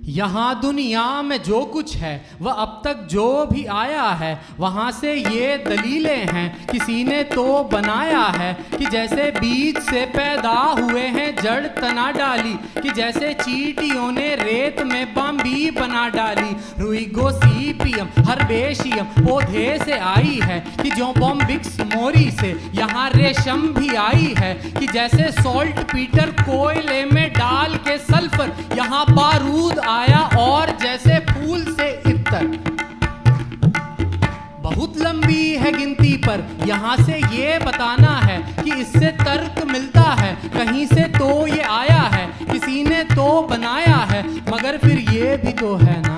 यहाँ दुनिया में जो कुछ है वह अब तक जो भी आया है वहाँ से ये दलीलें हैं किसी ने तो बनाया है कि जैसे बीज से पैदा हुए हैं जड़ तना डाली, कि जैसे चींटियों ने रेत में बम्बी बना डाली। रुई गोसिपियम हर्बेशियम पौधे से आई है कि जो बॉम्बिक्स मोरी से यहाँ रेशम भी आई है, कि जैसे सॉल्ट पीटर कोयले में डाल के सल्फर यहाँ बारूद आया, और जैसे फूल से इत्तर। बहुत लंबी है गिनती पर यहाँ से ये बताना है कि इससे तर्क मिलता है, कहीं से तो ये आया है, किसी ने तो बनाया है, मगर फिर ये भी तो है ना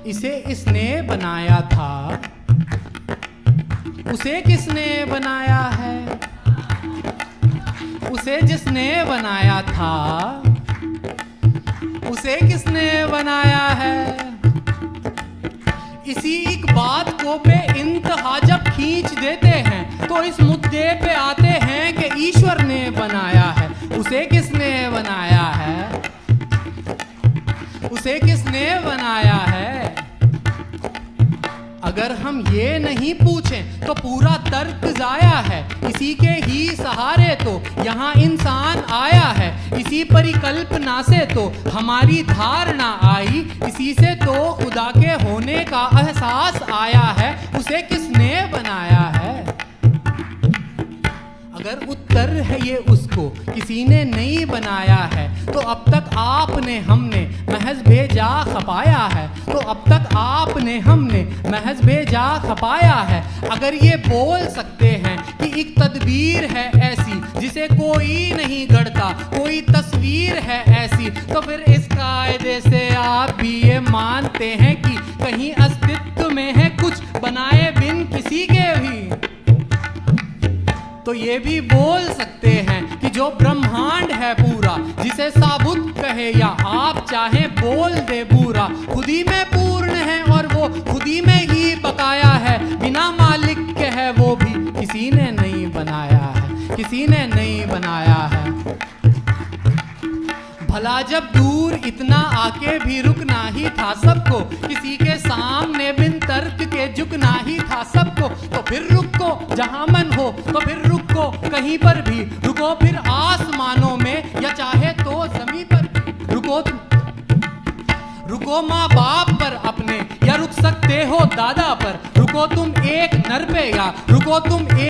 इसे इसने बनाया था। उसे किसने बनाया है? उसे जिसने बनाया था उसे किसने बनाया है? इसी एक बात को बेइंतहा जब खींच देते हैं तो इस मुद्दे पे आते हैं कि ईश्वर ने बनाया है। उसे किसने बनाया है? उसे किसने बनाया है? अगर हम ये नहीं पूछें तो पूरा तर्क जाया है। इसी के ही सहारे तो यहाँ इंसान आया है, इसी परिकल्पना से तो हमारी धारणा आई, इसी से तो खुदा के होने का एहसास आया है। उसे किसने बनाया है? अगर उत्तर है ये उसको किसी ने नहीं बनाया है, तो अब तक आपने हमने महज भेजा खपाया है, तो अब तक आपने हमने महज भेजा खपाया है। अगर ये बोल सकते हैं कि एक तदबीर है ऐसी जिसे कोई नहीं गढ़ता, कोई तस्वीर है ऐसी, तो फिर इस कायदे से आप भी ये मानते हैं कि कहीं अस्तित्व में है कुछ बनाए बिन किसी के भी। तो ये भी बोल सकते हैं कि जो ब्रह्मांड है पूरा, जिसे साबुत कहे या आप चाहे बोल दे पूरा, खुदी में पूर्ण है और वो खुदी में ही बकाया है। बिना मालिक के है वो भी किसी ने नहीं बनाया है, किसी ने नहीं बनाया है। भला जब दूर इतना आके भी रुकना ही था सबको, किसी के सामने बिन तर्क के झुकना ही था सबको, तो फिर रुको जहां मन हो, तो फिर रुको कहीं पर भी, रुको फिर आसमानों में या चाहे तो जमीन पर रुको माँ बाप पर अपने, या रुक सकते हो दादा पर, रुको तुम एक नर पे या रुको तुम एक